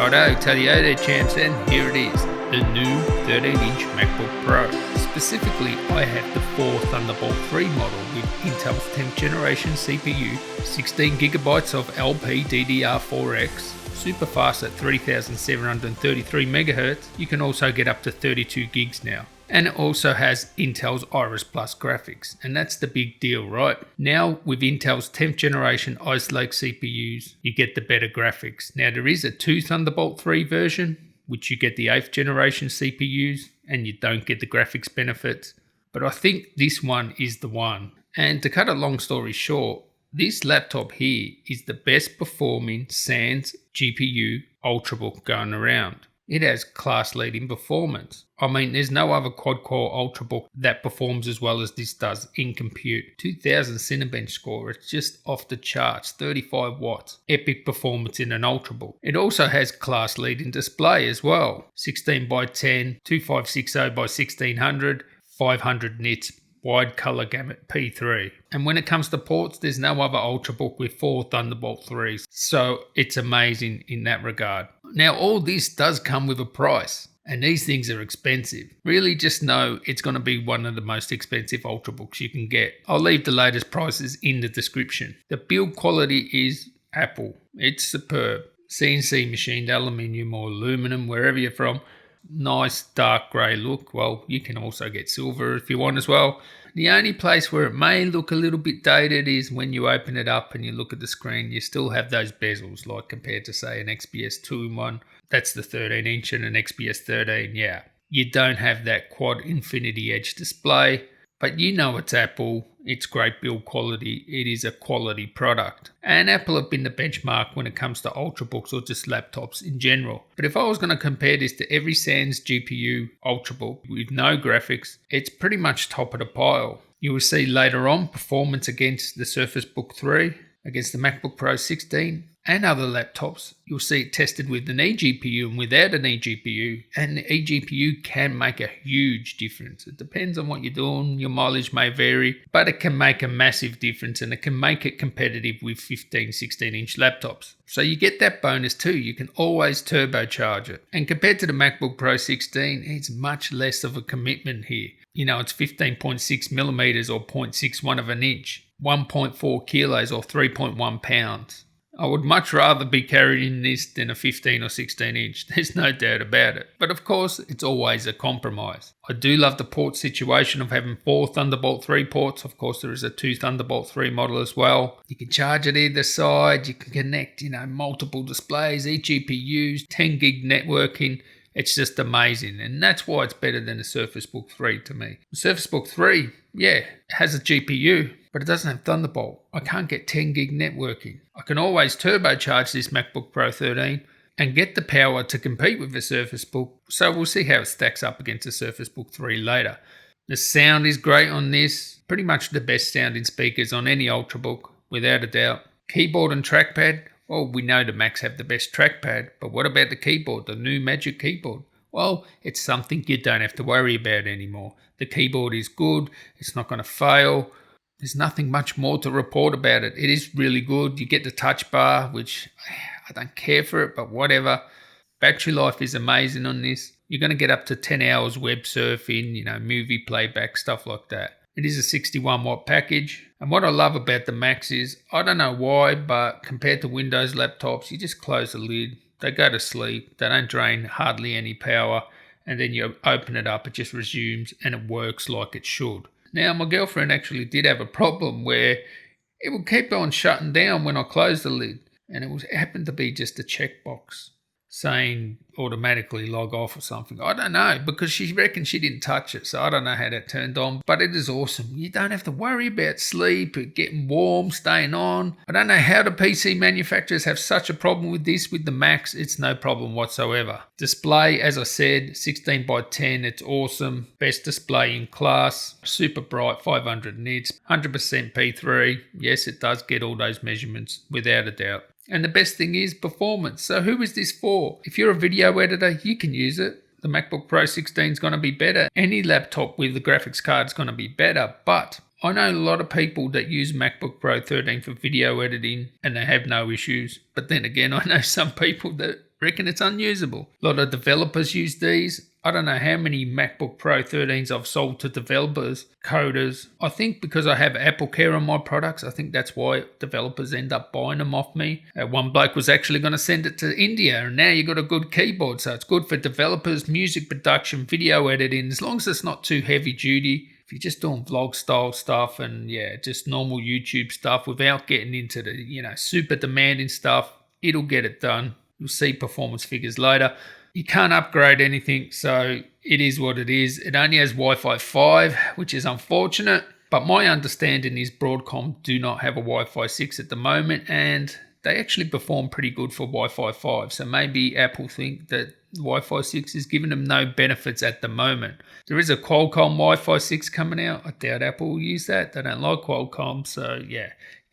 Righto, tell you there champs, and here it is, the new 13-inch MacBook Pro. Specifically, I have the 4 Thunderbolt 3 model with Intel's 10th generation CPU, 16GB of LPDDR4X, super fast at 3733 MHz. You can also get up to 32 gigs now. And it also has Intel's Iris Plus graphics, and that's the big deal, right? Now with Intel's 10th generation Ice Lake CPUs, you get the better graphics. Now there is a 2 Thunderbolt 3 version, which you get the 8th generation CPUs, and you don't get the graphics benefits. But I think this one is the one. And to cut a long story short, this laptop here is the best performing sans GPU Ultrabook going around. It has class-leading performance. I mean, there's no other quad-core Ultrabook that performs as well as this does in compute. 2000 Cinebench score, it's just off the charts, 35 watts. Epic performance in an Ultrabook. It also has class-leading display as well. 16x10, 2560 by 1600, 500 nits, wide color gamut P3. And when it comes to ports, there's no other Ultrabook with 4 Thunderbolt 3s. So it's amazing in that regard. Now all this does come with a price, and these things are expensive. Really just know it's going to be one of the most expensive Ultrabooks you can get. I'll leave the latest prices in the description. The build quality is Apple. It's superb. CNC machined aluminium or aluminum, wherever you're from. Nice dark grey look. Well, you can also get silver if you want as well. The only place where it may look a little bit dated is when you open it up and you look at the screen, you still have those bezels, like compared to say an XPS 2-in-1. That's the 13-inch, and an XPS 13, yeah. You don't have that quad infinity edge display, but you know it's Apple. It's great build quality. It is a quality product. And Apple have been the benchmark when it comes to Ultrabooks or just laptops in general. But if I was going to compare this to every sans GPU Ultrabook with no graphics, it's pretty much top of the pile. You will see later on performance against the Surface Book 3, against the MacBook Pro 16 and other laptops. You'll see it tested with an eGPU and without an eGPU, and the eGPU can make a huge difference. It depends on what you're doing, your mileage may vary, but it can make a massive difference, and it can make it competitive with 15, 16-inch laptops. So you get that bonus too. You can always turbocharge it. And compared to the MacBook Pro 16, it's much less of a commitment here. You know, it's 15.6 millimeters or 0.61 of an inch, 1.4 kilos or 3.1 pounds. I would much rather be carrying this than a 15 or 16 inch. There's no doubt about it. But of course, it's always a compromise. I do love the port situation of having 4 Thunderbolt 3 ports. Of course, there is a 2 Thunderbolt 3 model as well. You can charge it either side. You can connect, multiple displays, eGPUs, 10 gig networking. It's just amazing, and that's why it's better than the Surface Book 3 to me. The Surface Book 3, yeah, it has a GPU, but it doesn't have Thunderbolt. I can't get 10 gig networking. I can always turbocharge this MacBook Pro 13 and get the power to compete with the Surface Book, so we'll see how it stacks up against the Surface Book 3 later. The sound is great on this, pretty much the best sounding speakers on any Ultrabook, without a doubt. Keyboard and trackpad, well, we know the Macs have the best trackpad, but what about the keyboard, the new Magic Keyboard? Well, it's something you don't have to worry about anymore. The keyboard is good, it's not going to fail. There's nothing much more to report about it. It is really good. You get the touch bar, which I don't care for it, but whatever. Battery life is amazing on this. You're going to get up to 10 hours web surfing, movie playback, stuff like that. It is a 61 watt package. And what I love about the Macs is, I don't know why, but compared to Windows laptops, you just close the lid, they go to sleep, they don't drain hardly any power, and then you open it up, it just resumes and it works like it should. Now, my girlfriend actually did have a problem where it would keep on shutting down when I closed the lid, and it happened to be just a checkbox saying automatically log off or something. I don't know, because she reckons she didn't touch it, so I don't know how that turned on, but it is awesome. You don't have to worry about sleep, getting warm, staying on. I don't know how the PC manufacturers have such a problem with this. With the Macs, it's no problem whatsoever. Display, as I said, 16x10, it's awesome. Best display in class, super bright, 500 nits, 100% P3. Yes, it does get all those measurements, without a doubt. And the best thing is performance. So who is this for? If you're a video editor, you can use it. The MacBook Pro 16 is going to be better. Any laptop with the graphics card is going to be better. But I know a lot of people that use MacBook Pro 13 for video editing and they have no issues. But then again, I know some people that reckon it's unusable. A lot of developers use these. I don't know how many MacBook Pro 13s I've sold to developers, coders. I think because I have Apple Care on my products, I think that's why developers end up buying them off me. One bloke was actually going to send it to India, and now you got a good keyboard, so it's good for developers, music production, video editing, as long as it's not too heavy duty. If you're just doing vlog style stuff and just normal YouTube stuff without getting into the, super demanding stuff, it'll get it done. You'll see performance figures later. You can't upgrade anything, so it is what it is. It only has Wi-Fi 5, which is unfortunate, but my understanding is Broadcom do not have a Wi-Fi 6 at the moment, and they actually perform pretty good for Wi-Fi 5, so maybe Apple think that Wi-Fi 6 is giving them no benefits at the moment. There is a Qualcomm Wi-Fi 6 coming out. I doubt Apple will use that. They don't like Qualcomm, so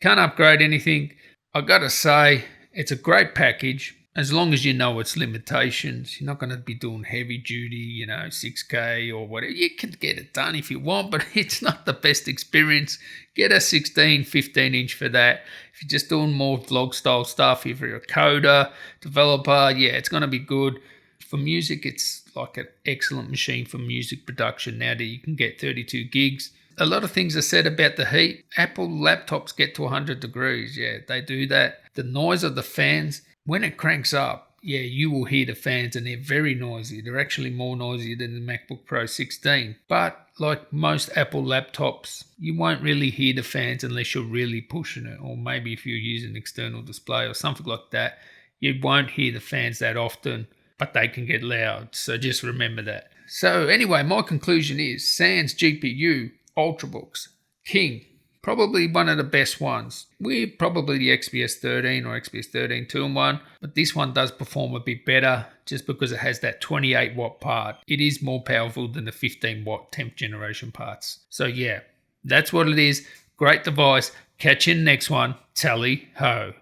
can't upgrade anything. I gotta say, it's a great package. As long as you know its limitations, you're not going to be doing heavy duty, 6K or whatever. You can get it done if you want, but it's not the best experience. Get a 16, 15 inch for that. If you're just doing more vlog style stuff, if you're a coder, developer, it's going to be good. For music, it's like an excellent machine for music production now that you can get 32 gigs. A lot of things are said about the heat. Apple laptops get to 100 degrees. Yeah, they do that. The noise of the fans, when it cranks up, you will hear the fans and they're very noisy. They're actually more noisy than the MacBook Pro 16. But like most Apple laptops, you won't really hear the fans unless you're really pushing it. Or maybe if you use an external display or something like that, you won't hear the fans that often, but they can get loud. So just remember that. So anyway, my conclusion is Sans GPU, Ultrabooks, King. Probably one of the best ones. We're probably the XPS 13 or XPS 13 2-in-1, but this one does perform a bit better just because it has that 28 watt part. It is more powerful than the 15 watt 10th generation parts. So that's what it is. Great device. Catch you in the next one. Tally ho.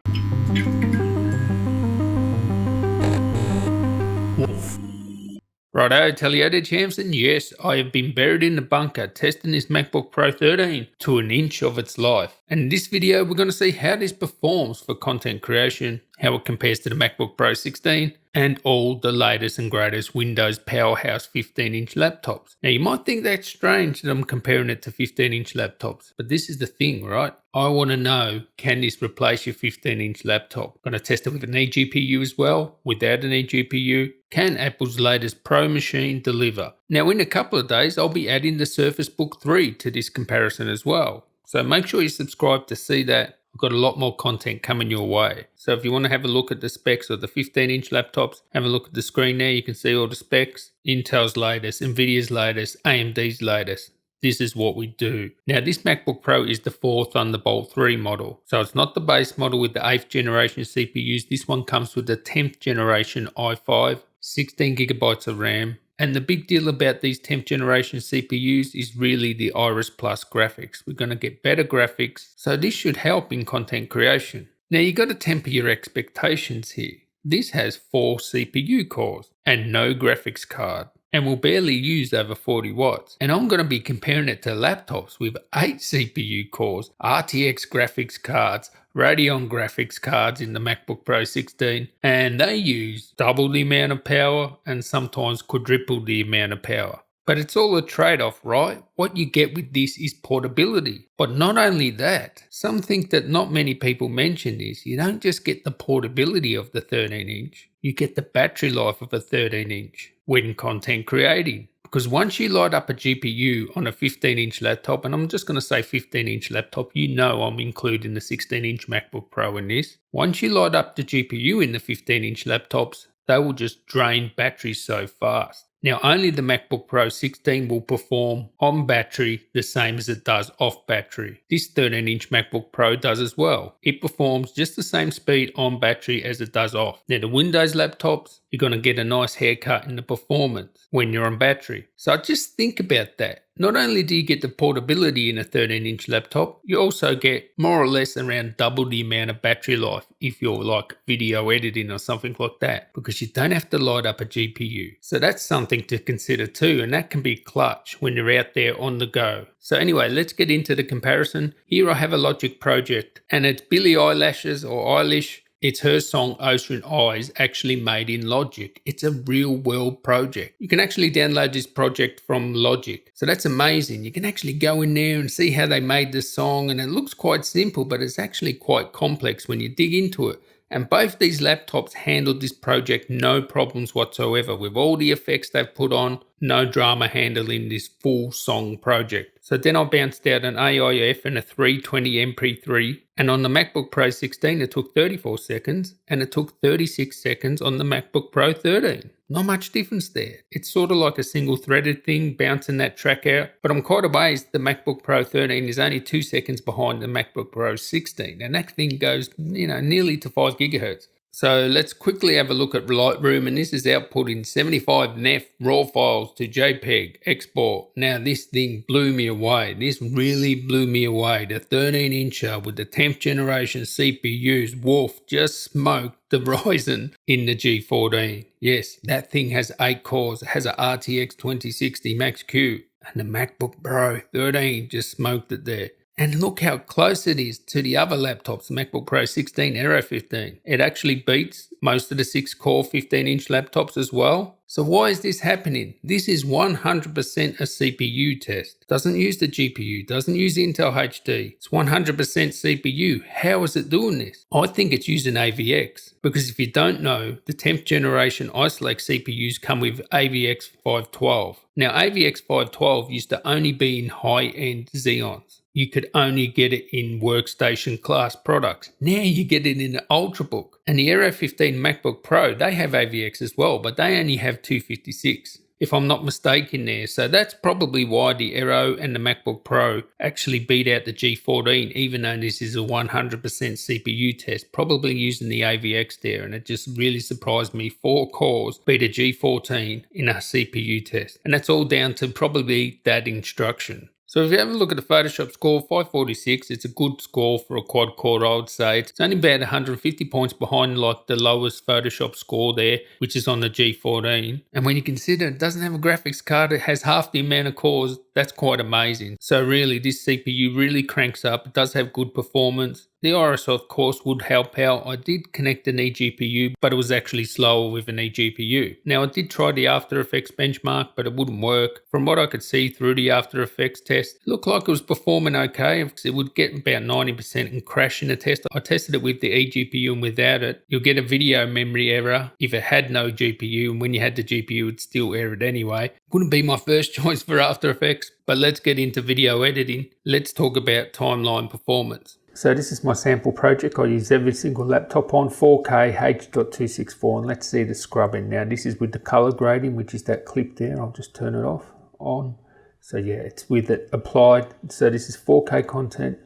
Righto, Tally-ho, champs, and yes, I have been buried in the bunker testing this MacBook Pro 13 to an inch of its life. And in this video, we're going to see how this performs for content creation, how it compares to the MacBook Pro 16, and all the latest and greatest Windows powerhouse 15-inch laptops. Now, you might think that's strange that I'm comparing it to 15-inch laptops, but this is the thing, right? I want to know, can this replace your 15-inch laptop? I'm going to test it with an eGPU as well, without an eGPU. Can Apple's latest Pro machine deliver? Now, in a couple of days, I'll be adding the Surface Book 3 to this comparison as well. So make sure you subscribe to see that. I've got a lot more content coming your way. So if you want to have a look at the specs of the 15-inch laptops, have a look at the screen there. You can see all the specs. Intel's latest, Nvidia's latest, AMD's latest. This is what we do. Now, this MacBook Pro is the 4th Thunderbolt 3 model. So it's not the base model with the 8th generation CPUs. This one comes with the 10th generation i5, 16 gigabytes of RAM. And the big deal about these 10th generation CPUs is really the Iris Plus graphics. We're going to get better graphics, so this should help in content creation. Now, you got to temper your expectations here. This has 4 CPU cores and no graphics card, and will barely use over 40 watts. And I'm going to be comparing it to laptops with 8 CPU cores, RTX graphics cards, Radeon graphics cards in the MacBook Pro 16, and they use double the amount of power and sometimes quadruple the amount of power. But it's all a trade-off, right? What you get with this is portability. But not only that, something that not many people mention is you don't just get the portability of the 13-inch, you get the battery life of a 13-inch when content creating. Because once you light up a GPU on a 15-inch laptop, and I'm just going to say 15-inch laptop, you know I'm including the 16-inch MacBook Pro in this. Once you light up the GPU in the 15-inch laptops, they will just drain batteries so fast. Now, only the MacBook Pro 16 will perform on battery the same as it does off battery. This 13-inch MacBook Pro does as well. It performs just the same speed on battery as it does off. Now, the Windows laptops, you're going to get a nice haircut in the performance when you're on battery. So just think about that. Not only do you get the portability in a 13-inch laptop, you also get more or less around double the amount of battery life if you're like video editing or something like that, because you don't have to light up a GPU. So that's something to consider too, and that can be clutch when you're out there on the go. So anyway, let's get into the comparison. Here I have a Logic project, and it's Billie Eyelashes or Eilish It's her song Ocean Eyes, actually made in Logic. It's a real world project. You can actually download this project from Logic. So that's amazing. You can actually go in there and see how they made this song, and it looks quite simple, but it's actually quite complex when you dig into it. And both these laptops handled this project no problems whatsoever. With all the effects they've put on, no drama handling this full song project. So then I bounced out an AIF and a 320 MP3, and on the MacBook Pro 16 it took 34 seconds, and it took 36 seconds on the MacBook Pro 13. Not much difference there. It's sort of like a single threaded thing, bouncing that track out. But I'm quite amazed the MacBook Pro 13 is only 2 seconds behind the MacBook Pro 16. And that thing goes, nearly to 5 gigahertz. So let's quickly have a look at Lightroom, and this is outputting 75 NEF RAW files to JPEG export. Now this thing blew me away. This really blew me away. The 13-incher with the 10th generation CPUs, Wolf, just smoked the Ryzen in the G14. Yes, that thing has 8 cores. It has a RTX 2060 Max-Q, and the MacBook Pro 13 just smoked it there. And look how close it is to the other laptops, the MacBook Pro 16, Aero 15. It actually beats most of the 6-core 15-inch laptops as well. So why is this happening? This is 100% a CPU test. Doesn't use the GPU, doesn't use Intel HD. It's 100% CPU. How is it doing this? I think it's using AVX. Because if you don't know, the 10th generation Ice Lake CPUs come with AVX 512. Now AVX 512 used to only be in high-end Xeons. You could only get it in workstation class products. Now you get it in an Ultrabook. And the Aero 15 MacBook Pro, they have AVX as well, but they only have 256, if I'm not mistaken there. So that's probably why the Aero and the MacBook Pro actually beat out the G14, even though this is a 100% CPU test, probably using the AVX there. And it just really surprised me. 4 cores beat a G14 in a CPU test. And that's all down to probably that instruction. So if you have a look at the Photoshop score, 546, it's a good score for a quad core, I would say. It's only about 150 points behind like the lowest Photoshop score there, which is on the G14. And when you consider it doesn't have a graphics card, it has half the amount of cores, that's quite amazing. So really, this CPU really cranks up. It does have good performance. The Iris, of course, would help out. I did connect an eGPU, but it was actually slower with an eGPU. Now, I did try the After Effects benchmark, but it wouldn't work. From what I could see through the After Effects test, it looked like it was performing okay. It would get about 90% and crash in the test. I tested it with the eGPU and without it. You'll get a video memory error if it had no GPU, and when you had the GPU, it'd still error it anyway. Wouldn't be my first choice for After Effects, but let's get into video editing. Let's talk about timeline performance. So this is my sample project. I use every single laptop on 4K H.264, and let's see the scrubbing. Now this is with the color grading, which is that clip there. I'll just turn it off, on. So yeah, it's with it applied. So this is 4K content,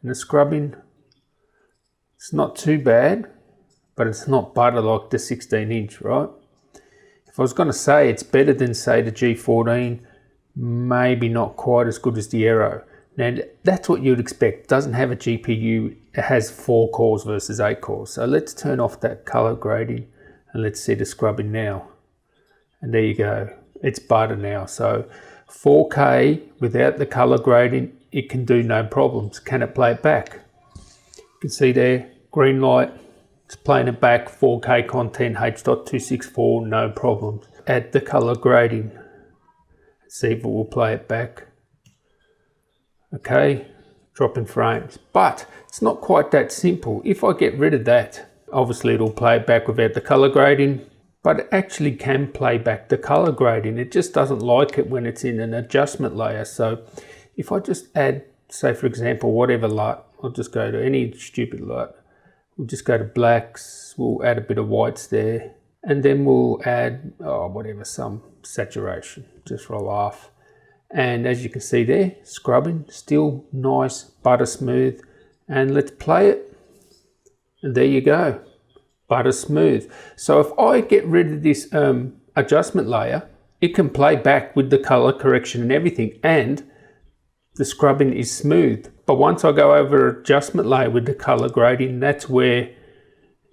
and the scrubbing, it's not too bad, but it's not butter like the 16-inch, right? If I was going to say it's better than say the G14, maybe not quite as good as the Aero. Now that's what you'd expect. It doesn't have a GPU, it has 4 cores versus 8 cores. So let's turn off that color grading and let's see the scrubbing now. And there you go, it's butter now. So 4K without the color grading, it can do no problems. Can it play it back? You can see there, green light, it's playing it back, 4K content, H.264, no problems. Add the color grading, see if it will play it back. Okay, dropping frames, but it's not quite that simple. If I get rid of that, obviously it'll play it back without the color grading, but it actually can play back the color grading. It just doesn't like it when it's in an adjustment layer. So if I just add, say for example, whatever light, I'll just go to any stupid light. We'll just go to blacks, we'll add a bit of whites there, and then we'll add, whatever, some saturation, just for a laugh. And as you can see there, scrubbing, still nice, butter smooth. And let's play it. And there you go, butter smooth. So if I get rid of this adjustment layer, it can play back with the color correction and everything. And the scrubbing is smooth. But once I go over adjustment layer with the color grading, that's where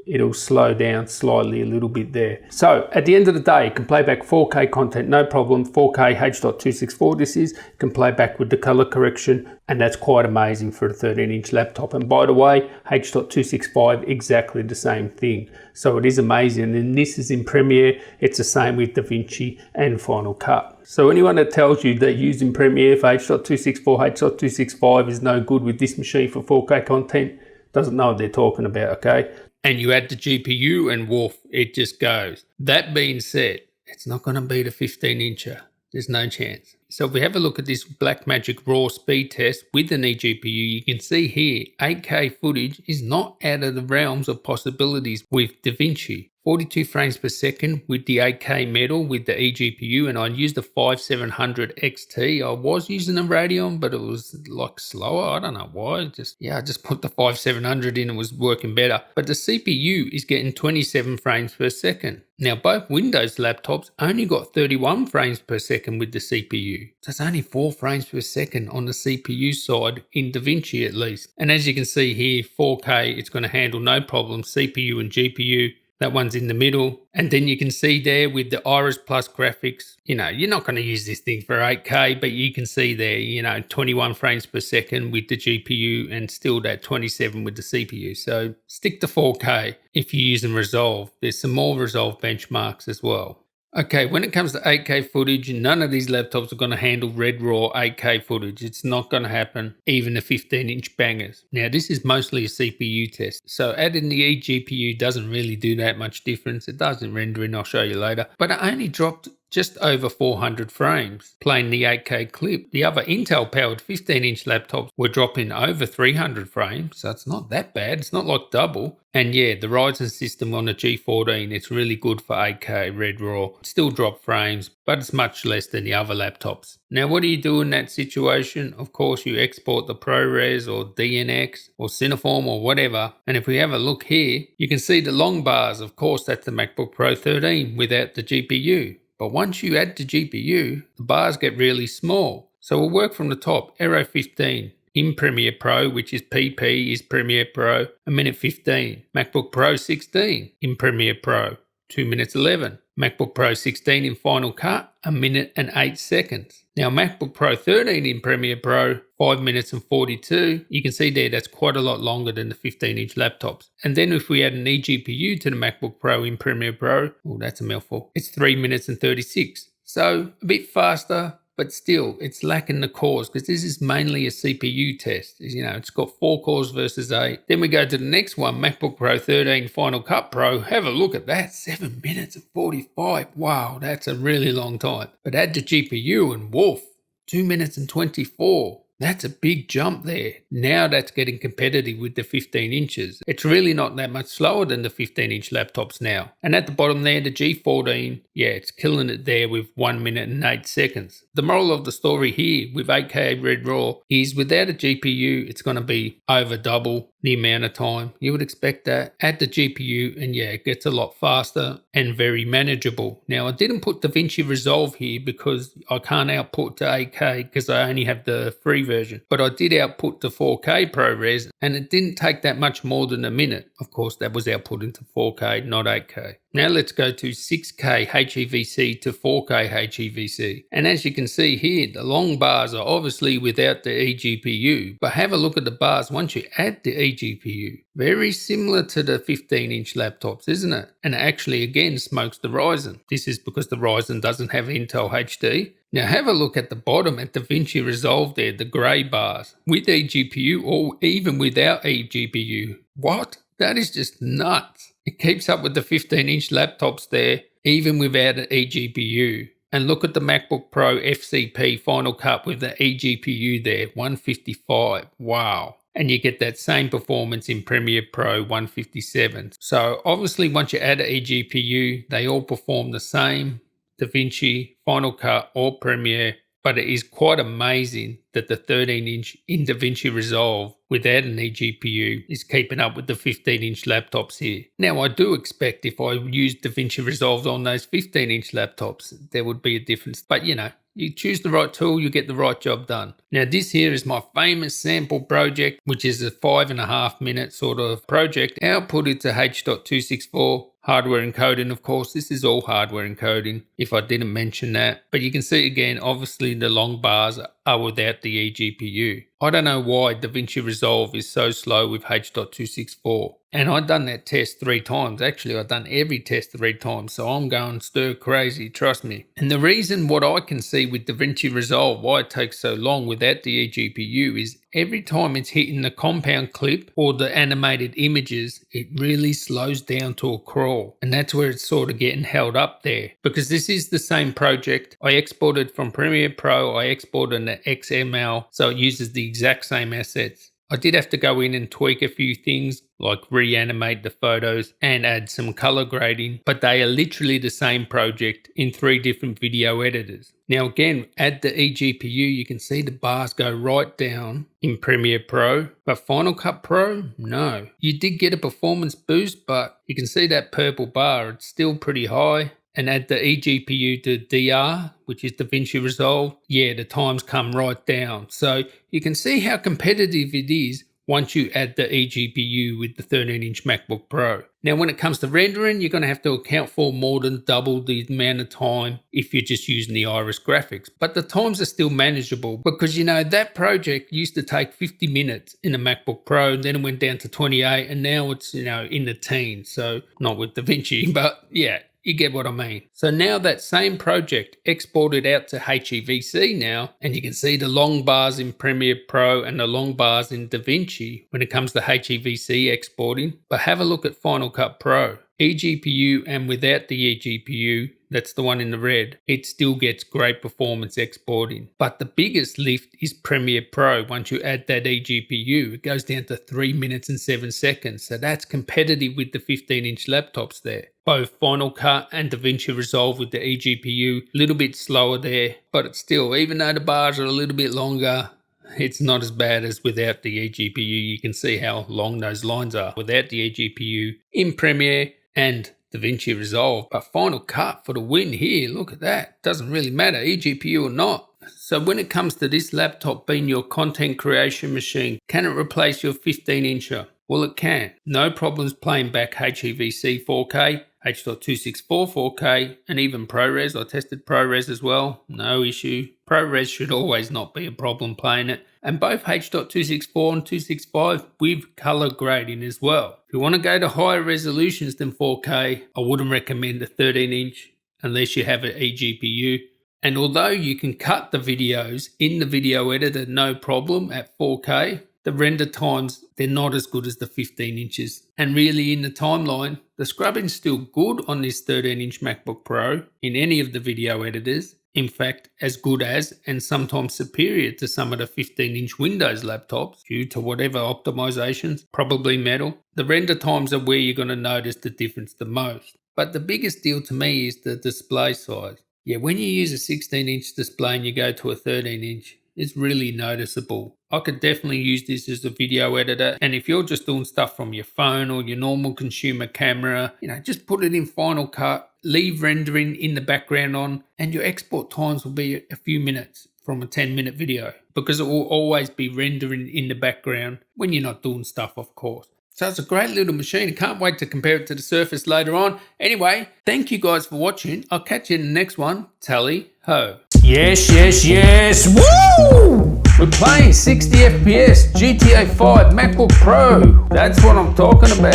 it'll slow down slightly a little bit there. So at the end of the day, it can play back 4K content, no problem. 4K H.264 this is, it can play back with the color correction, and that's quite amazing for a 13-inch laptop. And by the way, H.265, exactly the same thing. So it is amazing, and this is in Premiere. It's the same with DaVinci and Final Cut. So anyone that tells you that using Premiere for H.264, H.265 is no good with this machine for 4K content doesn't know what they're talking about, okay? And you add the GPU and woof, it just goes. That being said, it's not going to beat a 15-incher. There's no chance. So if we have a look at this Blackmagic RAW speed test with an eGPU, you can see here 8K footage is not out of the realms of possibilities with DaVinci. 42 frames per second with the 8K metal with the eGPU, and I used the 5700 XT. I was using a Radeon, but it was like slower. I don't know why. I just put the 5700 in, it was working better. But the CPU is getting 27 frames per second. Now both Windows laptops only got 31 frames per second with the CPU. So it's only 4 frames per second on the CPU side in DaVinci at least. And as you can see here, 4K, it's going to handle no problem, CPU and GPU. That one's in the middle. And then you can see there with the Iris Plus graphics, you're not going to use this thing for 8K, but you can see there, 21 frames per second with the GPU and still that 27 with the CPU. So stick to 4K if you're using Resolve. There's some more Resolve benchmarks as well. Okay, when it comes to 8K footage, none of these laptops are going to handle red raw 8K footage. It's not going to happen, even the 15-inch bangers. Now, this is mostly a CPU test, so adding the eGPU doesn't really do that much difference. It does in rendering, I'll show you later, but it only dropped just over 400 frames playing the 8K clip. The other Intel-powered 15-inch laptops were dropping over 300 frames, so it's not that bad. It's not like double. And yeah, the Ryzen system on the G14, it's really good for 8K Red Raw. Still drop frames, but it's much less than the other laptops. Now, what do you do in that situation? Of course, you export the ProRes or DNX or Cineform or whatever. And if we have a look here, you can see the long bars. Of course, that's the MacBook Pro 13 without the GPU. But once you add the GPU, the bars get really small. So we'll work from the top. Aero 15 in Premiere Pro, which is PP, is Premiere Pro, 1 minute 15. MacBook Pro 16 in Premiere Pro, 2 minutes 11. MacBook Pro 16 in Final Cut, 1 minute and 8 seconds. Now MacBook Pro 13 in Premiere Pro, 5 minutes and 42. You can see there that's quite a lot longer than the 15-inch laptops. And then if we add an eGPU to the MacBook Pro in Premiere Pro, oh, that's a mouthful. It's 3 minutes and 36. So a bit faster, but still it's lacking the cores because this is mainly a CPU test. It's got 4 cores versus 8. Then we go to the next one, MacBook Pro 13 Final Cut Pro. Have a look at that, 7 minutes and 45. Wow, that's a really long time. But add the GPU and woof, 2 minutes and 24. That's a big jump there. Now that's getting competitive with the 15 inches. It's really not that much slower than the 15-inch laptops now. And at the bottom there, the G14, yeah, it's killing it there with 1 minute and 8 seconds. The moral of the story here with 8K Red Raw is without a GPU, it's going to be over double the amount of time. You would expect that. Add the GPU and yeah, it gets a lot faster and very manageable. Now, I didn't put DaVinci Resolve here because I can't output to 8K because I only have the free version. But I did output to 4K ProRes and it didn't take that much more than a minute. Of course, that was output into 4K, not 8K. Now let's go to 6K HEVC to 4K HEVC. And as you can see here, the long bars are obviously without the eGPU, but have a look at the bars once you add the eGPU. Very similar to the 15-inch laptops, isn't it? And it actually again smokes the Ryzen. This is because the Ryzen doesn't have Intel HD. Now have a look at the bottom at DaVinci Resolve there, the grey bars, with eGPU or even without eGPU. What? That is just nuts. It keeps up with the 15-inch laptops there, even without an eGPU. And look at the MacBook Pro FCP Final Cut with the eGPU there, 155. Wow. And you get that same performance in Premiere Pro 157. So obviously once you add an eGPU, they all perform the same. DaVinci, Final Cut or Premiere. But it is quite amazing that the 13-inch in DaVinci Resolve without an eGPU is keeping up with the 15-inch laptops here. Now, I do expect if I used DaVinci Resolve on those 15-inch laptops, there would be a difference. But, you You choose the right tool, you get the right job done. Now this here is my famous sample project, which is a 5.5 minute sort of project. Output it to H.264. Hardware encoding, of course, this is all hardware encoding, if I didn't mention that. But you can see again, obviously the long bars are without the eGPU. I don't know why DaVinci Resolve is so slow with H.264. And I've done that test 3 times. Actually, I've done every test 3 times, so I'm going stir crazy, trust me. And the reason what I can see with DaVinci Resolve, why it takes so long without the eGPU, is every time it's hitting the compound clip or the animated images, it really slows down to a crawl. And that's where it's sort of getting held up there. Because this is the same project. I exported from Premiere Pro, I exported an XML, so it uses the exact same assets. I did have to go in and tweak a few things, like reanimate the photos and add some color grading, but they are literally the same project in 3 different video editors. Now again, add the eGPU, you can see the bars go right down in Premiere Pro, but Final Cut Pro, no. You did get a performance boost, but you can see that purple bar, it's still pretty high. And add the eGPU to DR, which is DaVinci Resolve, yeah, the times come right down. So you can see how competitive it is once you add the eGPU with the 13-inch MacBook Pro. Now when it comes to rendering, you're going to have to account for more than double the amount of time if you're just using the Iris graphics. But the times are still manageable because, you know, that project used to take 50 minutes in a MacBook Pro, then it went down to 28, and now it's, you know, in the teens. So not with DaVinci, but yeah. You get what I mean. So now that same project exported out to HEVC now, and you can see the long bars in Premiere Pro and the long bars in DaVinci when it comes to HEVC exporting. But have a look at Final Cut Pro. eGPU and without the eGPU, that's the one in the red, it still gets great performance exporting. But the biggest lift is Premiere Pro. Once you add that eGPU, it goes down to 3 minutes and 7 seconds. So that's competitive with the 15-inch laptops there. Both Final Cut and DaVinci Resolve with the eGPU, a little bit slower there, but it's still, even though the bars are a little bit longer, it's not as bad as without the eGPU. You can see how long those lines are without the eGPU in Premiere and DaVinci Resolve. But Final Cut for the win here, look at that. Doesn't really matter, eGPU or not. So when it comes to this laptop being your content creation machine, can it replace your 15-incher? Well, it can. No problems playing back HEVC 4K, H.264 4K, and even ProRes. I tested ProRes as well. No issue. ProRes should always not be a problem playing it. And both H.264 and 265 with color grading as well. If you want to go to higher resolutions than 4K, I wouldn't recommend a 13-inch unless you have an eGPU. And although you can cut the videos in the video editor no problem at 4K, the render times, they're not as good as the 15 inches. And really in the timeline, the scrubbing's still good on this 13-inch MacBook Pro in any of the video editors. In fact, as good as and sometimes superior to some of the 15-inch Windows laptops due to whatever optimizations, probably metal. The render times are where you're going to notice the difference the most. But the biggest deal to me is the display size. Yeah, when you use a 16-inch display and you go to a 13-inch, it's really noticeable. I could definitely use this as a video editor, and if you're just doing stuff from your phone or your normal consumer camera, you know, just put it in Final Cut, leave rendering in the background on, and your export times will be a few minutes from a 10-minute video, because it will always be rendering in the background when you're not doing stuff, of course. So it's a great little machine. I can't wait to compare it to the Surface later on. Anyway, thank you guys for watching. I'll catch you in the next one. Tally ho. Yes, yes, yes. Woo! We're playing 60 FPS, GTA 5, MacBook Pro. That's what I'm talking about.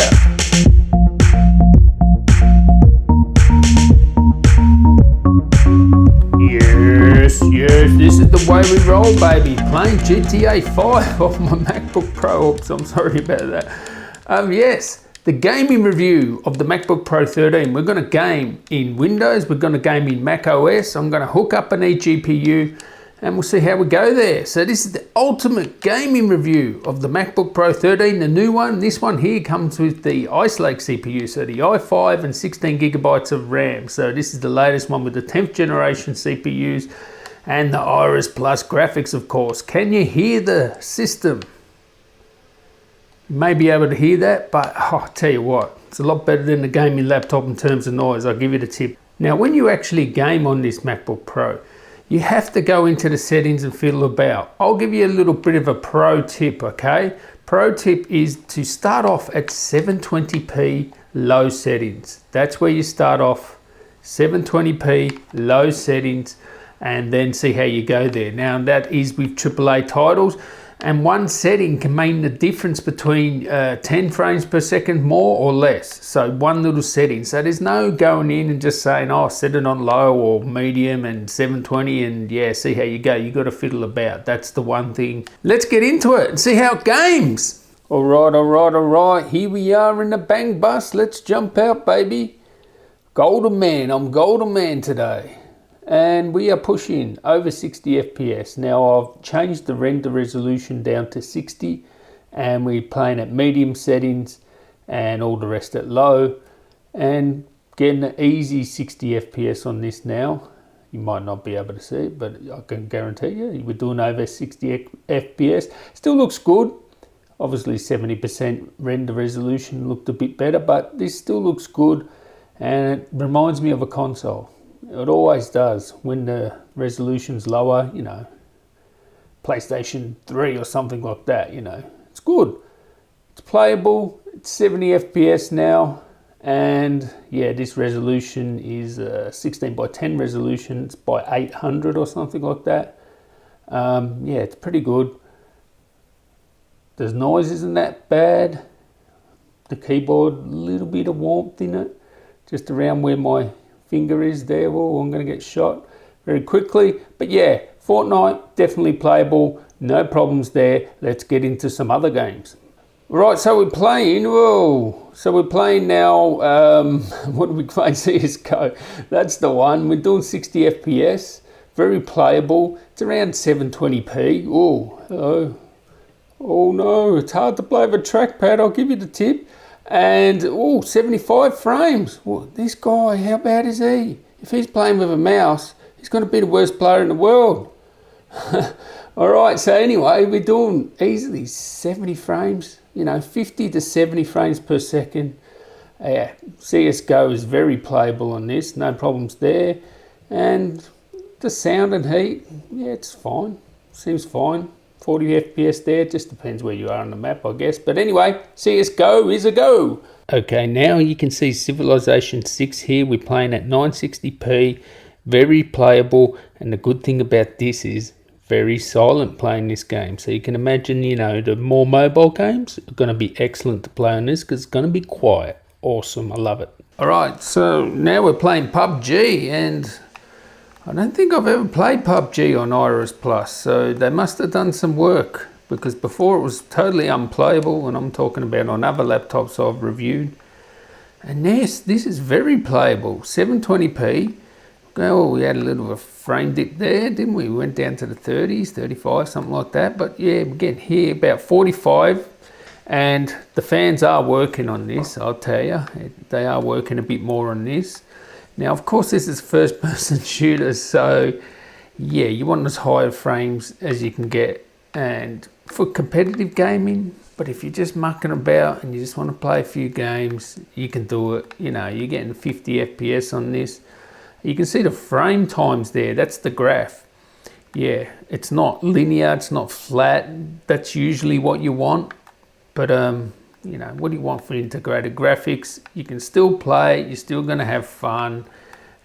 Yes, yes, this is the way we roll, baby. Playing GTA 5 off my MacBook Pro. Oops, I'm sorry about that. Yes, the gaming review of the MacBook Pro 13. We're going to game in Windows, we're going to game in Mac OS. I'm going to hook up an eGPU and we'll see how we go there. So this is the ultimate gaming review of the MacBook Pro 13, the new one. This one here comes with the Ice Lake CPU, so the i5 and 16 gigabytes of RAM. So this is the latest one with the 10th generation CPUs and the Iris Plus graphics, of course. Can you hear the system? You may be able to hear that, but I'll tell you what, it's a lot better than the gaming laptop in terms of noise. I'll give you the tip. Now, when you actually game on this MacBook Pro, you have to go into the settings and fiddle about. I'll give you a little bit of a pro tip, okay? Pro tip is to start off at 720p low settings. That's where you start off, 720p low settings, and then see how you go there. Now that is with AAA titles, and one setting can mean the difference between 10 frames per second more or less. So one little setting. So there's no going in and just saying, oh, set it on low or medium and 720 and yeah, see how you go. You got to fiddle about. That's the one thing. Let's get into it and see how it games. All right. Here we are in the bang bus. Let's jump out, baby. Golden man. I'm golden man today. And we are pushing over 60 FPS. Now I've changed the render resolution down to 60 and we're playing at medium settings and all the rest at low and getting an easy 60 FPS on this now. You might not be able to see it, but I can guarantee you we're doing over 60 FPS. Still looks good. Obviously 70% render resolution looked a bit better, but this still looks good and it reminds me of a console. It always does when the resolution's lower, you know, PlayStation 3 or something like that, you know. It's good. It's playable. It's 70 FPS now. And yeah, this resolution is 16 by 10 resolution. It's by 800 or something like that. Yeah, it's pretty good. The noise isn't that bad. The keyboard, a little bit of warmth in it, just around where my finger is there. Oh, I'm going to get shot very quickly. But yeah, Fortnite, definitely playable. No problems there. Let's get into some other games. Right, so we're playing. Whoa. So we're playing now. What do we play? CSGO. That's the one. We're doing 60 FPS. Very playable. It's around 720p. Oh, hello. Oh no, it's hard to play with a trackpad. I'll give you the tip. And, oh, 75 frames. Well, this guy, how bad is he? If he's playing with a mouse, he's going to be the worst player in the world. All right, so anyway, we're doing easily 70 frames, you know, 50 to 70 frames per second. Yeah, CSGO is very playable on this, no problems there. And the sound and heat, yeah, it's fine. Seems fine. 40 FPS there, just depends where you are on the map, I guess. But anyway, CSGO is a go. Okay, now you can see Civilization 6 here. We're playing at 960p, very playable. And the good thing about this is very silent playing this game. So you can imagine, you know, the more mobile games are going to be excellent to play on this because it's going to be quiet. Awesome, I love it. All right, so now we're playing PUBG and I don't think I've ever played PUBG on Iris Plus, so they must have done some work because before it was totally unplayable, and I'm talking about on other laptops I've reviewed. And yes, this is very playable, 720p. Oh, we had a little of a frame dip there, didn't we? We went down to the 30s, 35, something like that. But yeah, we're getting here about 45, and the fans are working on this, I'll tell you. They are working a bit more on this. Now, of course, this is first-person shooter, so yeah, you want as high frames as you can get. And for competitive gaming, but if you're just mucking about and you just want to play a few games, you can do it. You know, you're getting 50 FPS on this. You can see the frame times there. That's the graph. Yeah, it's not linear, it's not flat. That's usually what you want. But you know, what do you want for integrated graphics? You can still play, you're still going to have fun,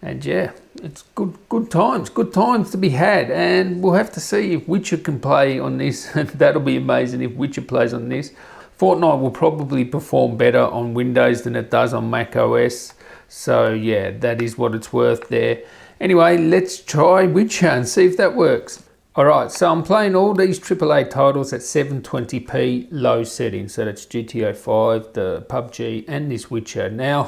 and yeah, it's good times to be had. And we'll have to see if Witcher can play on this. That'll be amazing if Witcher plays on this. Fortnite will probably perform better on Windows than it does on Mac OS, so yeah, that is what it's worth there. Anyway, let's try Witcher and see if that works. Alright, so I'm playing all these AAA titles at 720p low settings. So that's GTA 5, the PUBG and this Witcher. Now,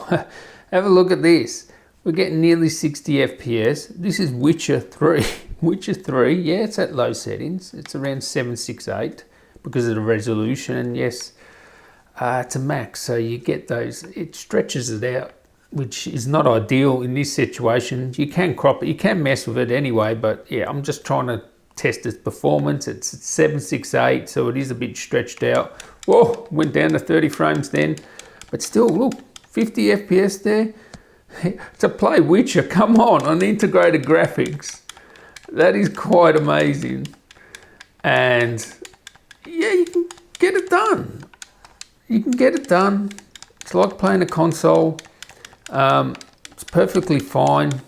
have a look at this. We're getting nearly 60 FPS. This is Witcher 3. Witcher 3, yeah, it's at low settings. It's around 768 because of the resolution. And yes, it's a Mac, so you get those. It stretches it out, which is not ideal in this situation. You can crop it, you can mess with it anyway, but yeah, I'm just trying to test its performance. It's 768, so it is a bit stretched out. Whoa, went down to 30 frames then, but still, look, 50 FPS there. To play Witcher, come on integrated graphics. That is quite amazing. And yeah, you can get it done. You can get it done. It's like playing a console. It's perfectly fine.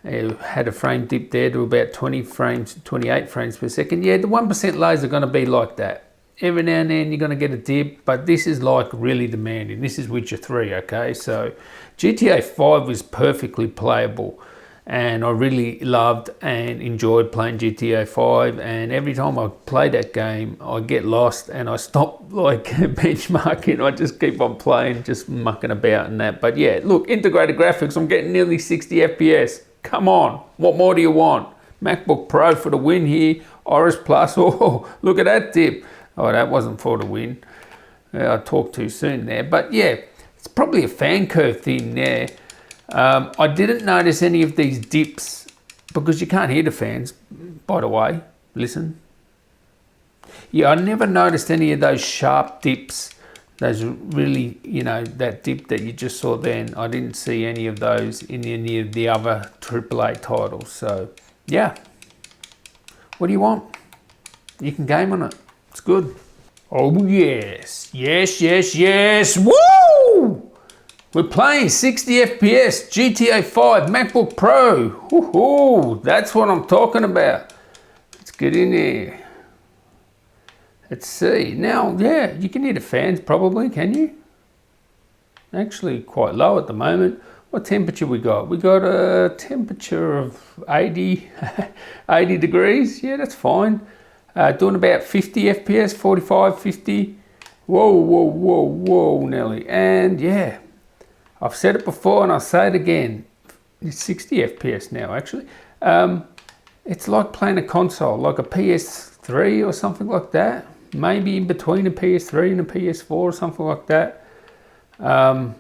It had a frame dip there to about 20 frames, 28 frames per second. Yeah, the 1% lows are going to be like that. Every now and then you're going to get a dip, but this is like really demanding. This is Witcher 3, okay? So GTA 5 was perfectly playable, and I really loved and enjoyed playing GTA 5, and every time I play that game I get lost and I stop like benchmarking. I just keep on playing, just mucking about and that. But yeah, look, integrated graphics, I'm getting nearly 60 FPS. Come on, what more do you want? MacBook Pro for the win here. Iris Plus, oh, look at that dip. Oh, that wasn't for the win. I talked too soon there. But yeah, it's probably a fan curve thing there. I didn't notice any of these dips because you can't hear the fans, by the way. Listen. Yeah, I never noticed any of those sharp dips. Those really, you know, that dip that you just saw then. I didn't see any of those in any of the other AAA titles. So, yeah. What do you want? You can game on it. It's good. Oh, yes. Yes, yes, yes. Woo! We're playing 60 FPS, GTA 5, MacBook Pro. Woohoo! That's what I'm talking about. Let's get in there. Let's see. Now, yeah, you can hear the fans probably, can you? Actually, quite low at the moment. What temperature we got? We got a temperature of 80, 80 degrees. Yeah, that's fine. Doing about 50 FPS, 45, 50. Whoa, whoa, whoa, whoa, Nelly. And yeah, I've said it before and I'll say it again. It's 60 FPS now, actually. It's like playing a console, like a PS3 or something like that. Maybe in between a PS3 and a PS4 or something like that. Yeah,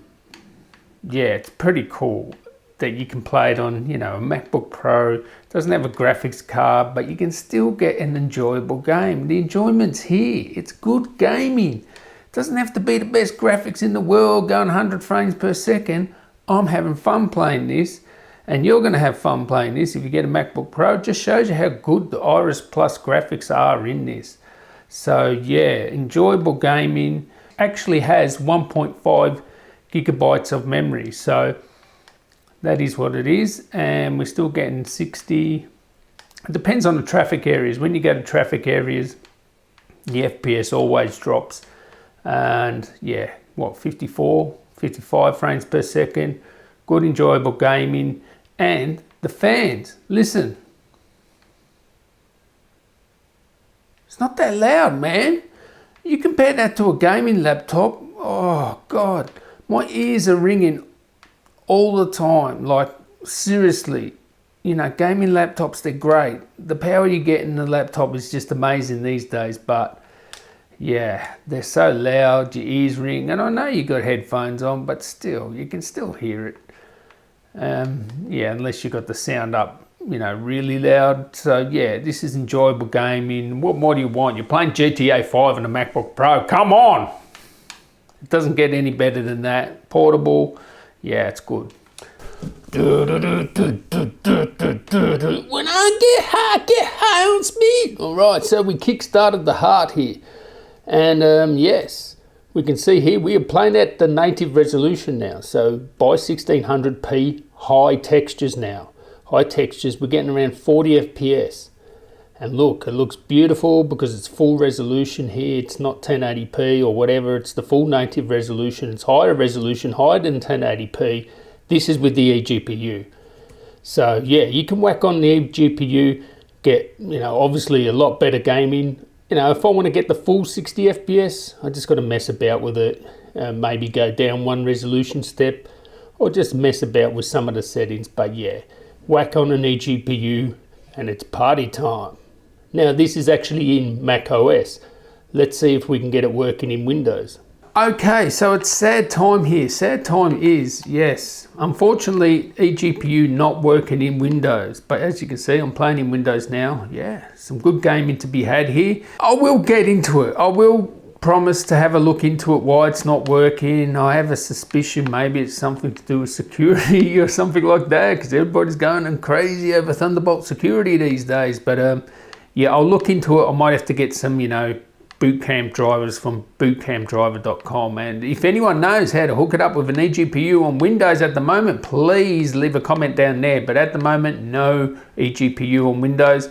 it's pretty cool that you can play it on, you know, a MacBook Pro. It doesn't have a graphics card, but you can still get an enjoyable game. The enjoyment's here. It's good gaming. It doesn't have to be the best graphics in the world, going 100 frames per second. I'm having fun playing this, and you're going to have fun playing this if you get a MacBook Pro. It just shows you how good the Iris Plus graphics are in this. So yeah, enjoyable gaming. Actually has 1.5 gigabytes of memory, so that is what it is. And we're still getting 60. It depends on the traffic areas. When you go to traffic areas, the FPS always drops. And yeah, what, 54, 55 frames per second. Good enjoyable gaming. And the fans, listen. It's not that loud, man. You compare that to a gaming laptop. Oh God, my ears are ringing all the time. Like seriously, you know, gaming laptops, they're great. The power you get in the laptop is just amazing these days. But yeah, they're so loud, your ears ring. And I know you got headphones on, but still, you can still hear it. Yeah, unless you got the sound up, you know, really loud. So yeah, this is enjoyable gaming. What more do you want? You're playing GTA 5 on a MacBook Pro. Come on! It doesn't get any better than that. Portable. Yeah, it's good. When I get high on speed. All right, so we kick-started the heart here. And yes, we can see here we are playing at the native resolution now. So by 1600p, high textures now. High textures, we're getting around 40 FPS. And look, it looks beautiful because it's full resolution here. It's not 1080p or whatever. It's the full native resolution. It's higher resolution, higher than 1080p. This is with the eGPU. So yeah, you can whack on the eGPU, get, you know, obviously a lot better gaming. You know, if I want to get the full 60 FPS, I just got to mess about with it. Maybe go down one resolution step or just mess about with some of the settings. But yeah, whack on an eGPU and it's party time. Now this is actually in Mac OS. Let's see if we can get it working in Windows. Okay, so it's sad time here. Sad time is, yes, unfortunately eGPU not working in Windows. But as you can see, I'm playing in Windows now. Yeah, some good gaming to be had here. I will get into it. I will promise to have a look into it, why it's not working. I have a suspicion maybe it's something to do with security or something like that, because everybody's going crazy over Thunderbolt security these days. But yeah, I'll look into it. I might have to get some, you know, bootcamp drivers from bootcampdriver.com. And if anyone knows how to hook it up with an eGPU on Windows at the moment, please leave a comment down there. But at the moment, no eGPU on Windows.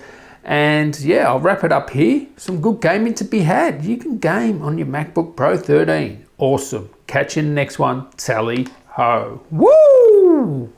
And yeah, I'll wrap it up here. Some good gaming to be had. You can game on your MacBook Pro 13. Awesome. Catch you in the next one. Tally ho. Woo!